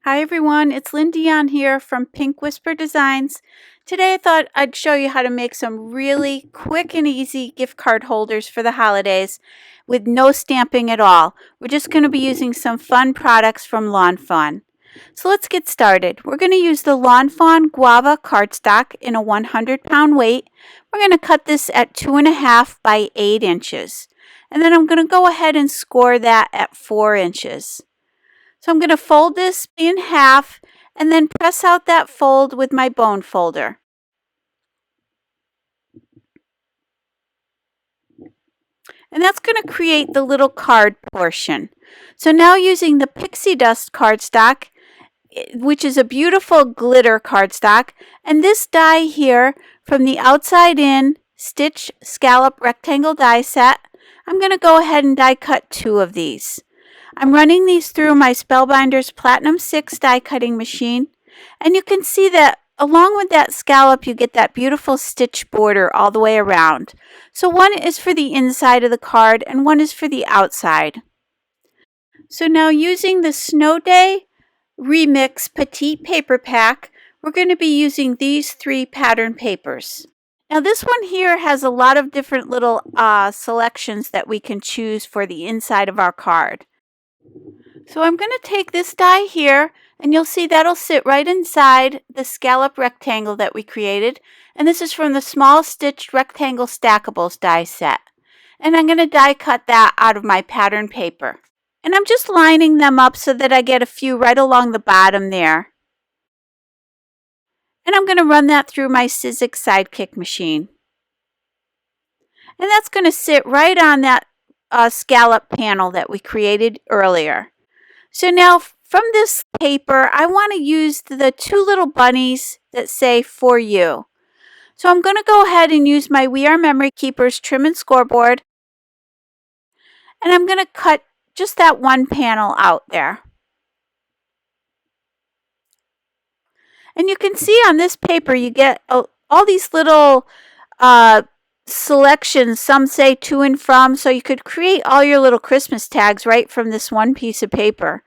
Hi everyone, it's Lynn Dion here from Pink Whisper Designs. Today I thought I'd show you how to make some really quick and easy gift card holders for the holidays with no stamping at all. We're just going to be using some fun products from Lawn Fawn. So let's get started. We're going to use the Lawn Fawn Guava cardstock in a 100-pound weight. We're going to cut this at 2.5 by 8 inches. And then I'm going to go ahead and score that at 4 inches. So I'm going to fold this in half and then press out that fold with my bone folder. And that's going to create the little card portion. So now using the Pixie Dust cardstock, which is a beautiful glitter cardstock, and this die here from the outside in stitch scallop rectangle die set, I'm going to go ahead and die cut 2 of these. I'm running these through my Spellbinders Platinum 6 die cutting machine, and you can see that along with that scallop you get that beautiful stitch border all the way around. So one is for the inside of the card and one is for the outside. So now using the Snow Day Remix Petite paper pack, we're going to be using these 3 pattern papers. Now this one here has a lot of different little selections that we can choose for the inside of our card. So I'm going to take this die here, and you'll see that'll sit right inside the scallop rectangle that we created. And this is from the Small Stitched Rectangle Stackables die set. And I'm going to die cut that out of my pattern paper. And I'm just lining them up so that I get a few right along the bottom there. And I'm going to run that through my Sizzix Sidekick machine. And that's going to sit right on that scallop panel that we created earlier. So now from this paper, I want to use the 2 little bunnies that say "For You." So I'm going to go ahead and use my We Are Memory Keepers trim and scoreboard. And I'm going to cut just that one panel out there. And you can see on this paper you get all these little selections. Some say to and from, so you could create all your little Christmas tags right from this one piece of paper.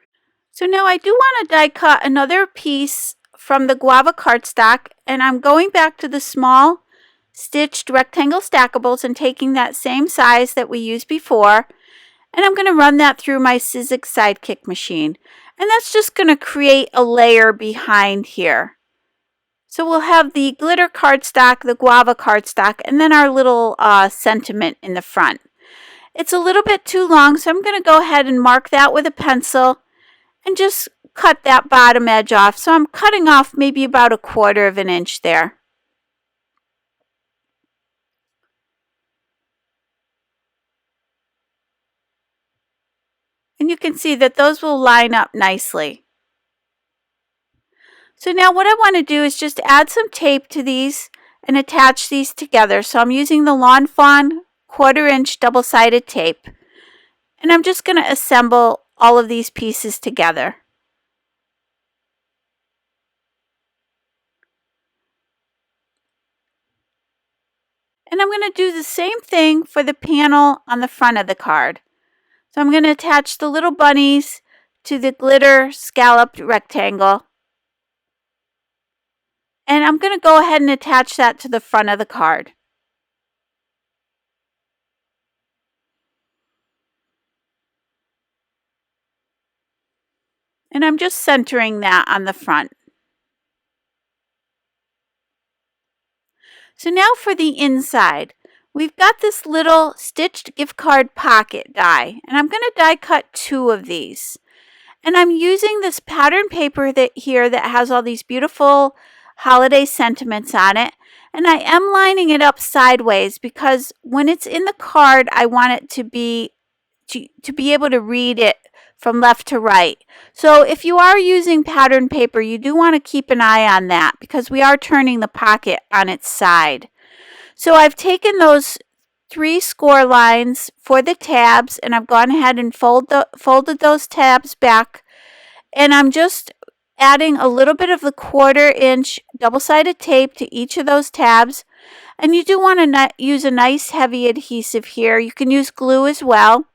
So now I do want to die cut another piece from the Guava cardstock, and I'm going back to the Small Stitched Rectangle Stackables and taking that same size that we used before, and I'm going to run that through my Sizzix Sidekick machine. And that's just going to create a layer behind here. So we'll have the glitter cardstock, the Guava cardstock, and then our little sentiment in the front. It's a little bit too long, so I'm going to go ahead and mark that with a pencil and just cut that bottom edge off. So I'm cutting off maybe about 1/4 of an inch there. And you can see that those will line up nicely. So now what I want to do is just add some tape to these and attach these together. So I'm using the Lawn Fawn 1/4 inch double-sided tape. And I'm just going to assemble all of these pieces together. And I'm going to do the same thing for the panel on the front of the card. So I'm going to attach the little bunnies to the glitter scalloped rectangle. And I'm going to go ahead and attach that to the front of the card. And I'm just centering that on the front. So now for the inside. We've got this little stitched gift card pocket die, and I'm going to die cut 2 of these. And I'm using this pattern paper that has all these beautiful holiday sentiments on it. And I am lining it up sideways because when it's in the card, I want it to be able to read it from left to right. So if you are using pattern paper, you do want to keep an eye on that because we are turning the pocket on its side. So I've taken those 3 score lines for the tabs, and I've gone ahead and folded those tabs back, and I'm just adding a little bit of the 1/4 inch double-sided tape to each of those tabs. And you do want to use a nice heavy adhesive here. You can use glue as well.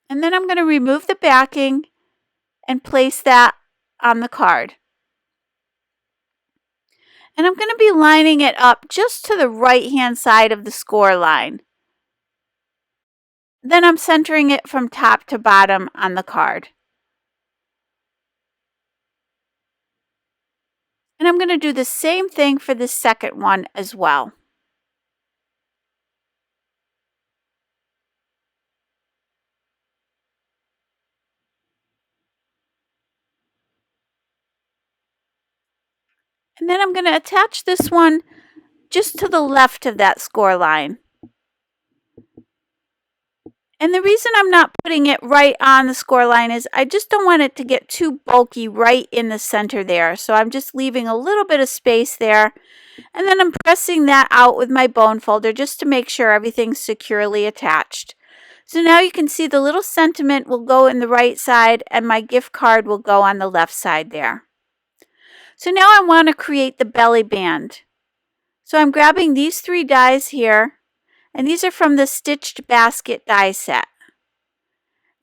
And then I'm going to remove the backing and place that on the card. And I'm going to be lining it up just to the right-hand side of the score line. Then I'm centering it from top to bottom on the card. And I'm going to do the same thing for the second one as well. And then I'm going to attach this one just to the left of that score line. And the reason I'm not putting it right on the score line is I just don't want it to get too bulky right in the center there. So I'm just leaving a little bit of space there. And then I'm pressing that out with my bone folder just to make sure everything's securely attached. So now you can see the little sentiment will go in the right side and my gift card will go on the left side there. So now I want to create the belly band. So I'm grabbing these 3 dies here, and these are from the Stitched Basket die set.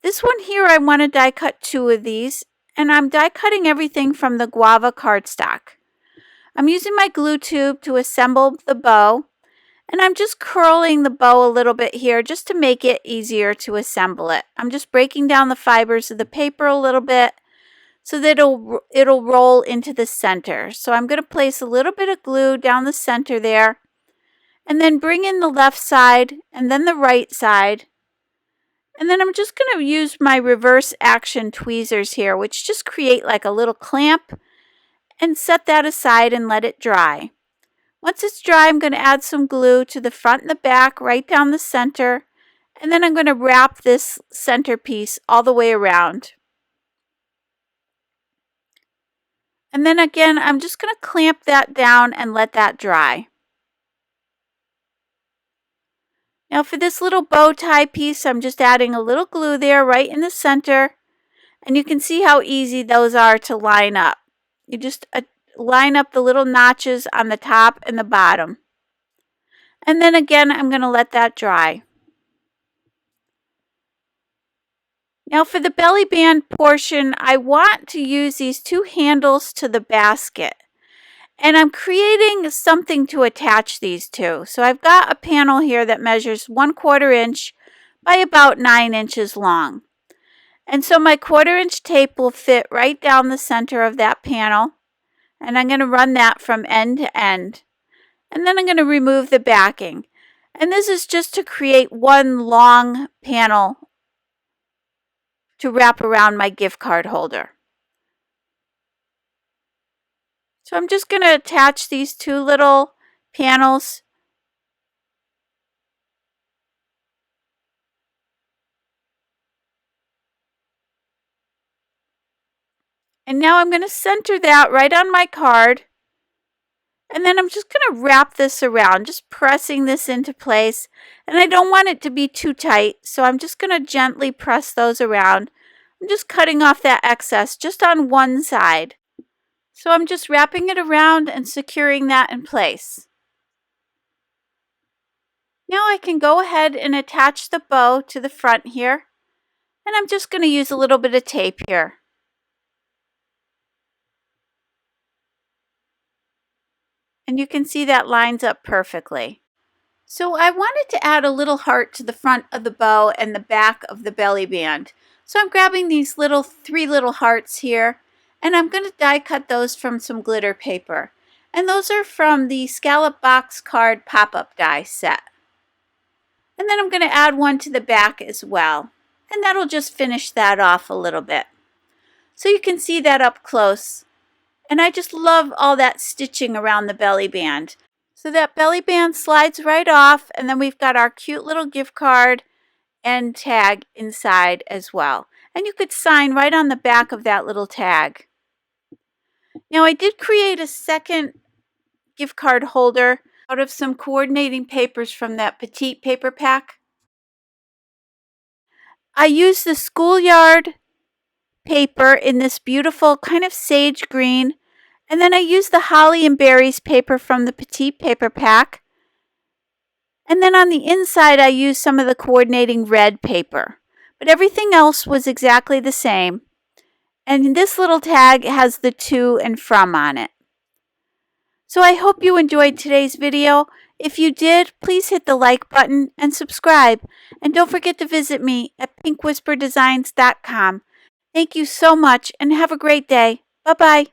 This one here, I want to die cut 2 of these, and I'm die cutting everything from the Guava cardstock. I'm using my glue tube to assemble the bow, and I'm just curling the bow a little bit here just to make it easier to assemble it. I'm just breaking down the fibers of the paper a little bit so that it'll roll into the center. So I'm going to place a little bit of glue down the center there, and then bring in the left side and then the right side. And then I'm just going to use my reverse action tweezers here, which just create like a little clamp, and set that aside and let it dry. Once it's dry, I'm going to add some glue to the front and the back, right down the center, and then I'm going to wrap this centerpiece all the way around. And then again, I'm just going to clamp that down and let that dry. Now for this little bow tie piece, I'm just adding a little glue there right in the center. And you can see how easy those are to line up. You just line up the little notches on the top and the bottom. And then again, I'm going to let that dry. Now for the belly band portion, I want to use these 2 handles to the basket. And I'm creating something to attach these to. So I've got a panel here that measures 1/4 inch by about 9 inches long. And so my 1/4 inch tape will fit right down the center of that panel. And I'm going to run that from end to end. And then I'm going to remove the backing. And this is just to create one long panel to wrap around my gift card holder. So I'm just going to attach these 2 little panels. And now I'm going to center that right on my card. And then I'm just going to wrap this around, just pressing this into place. And I don't want it to be too tight, so I'm just going to gently press those around. I'm just cutting off that excess just on one side. So I'm just wrapping it around and securing that in place. Now I can go ahead and attach the bow to the front here. And I'm just going to use a little bit of tape here. And you can see that lines up perfectly. So I wanted to add a little heart to the front of the bow and the back of the belly band. So I'm grabbing these 3 little hearts here, and I'm going to die cut those from some glitter paper. And those are from the Scalloped box card pop-up die set. And then I'm going to add one to the back as well. And that'll just finish that off a little bit. So you can see that up close. And I just love all that stitching around the belly band. So that belly band slides right off, and then we've got our cute little gift card and tag inside as well. And you could sign right on the back of that little tag. Now I did create a second gift card holder out of some coordinating papers from that Petite paper pack. I used the Schoolyard paper in this beautiful kind of sage green. And then I used the Holly and Berries paper from the Petite paper pack. And then on the inside, I used some of the coordinating red paper. But everything else was exactly the same. And this little tag has the to and from on it. So I hope you enjoyed today's video. If you did, please hit the like button and subscribe. And don't forget to visit me at pinkwhisperdesigns.com. Thank you so much and have a great day. Bye-bye.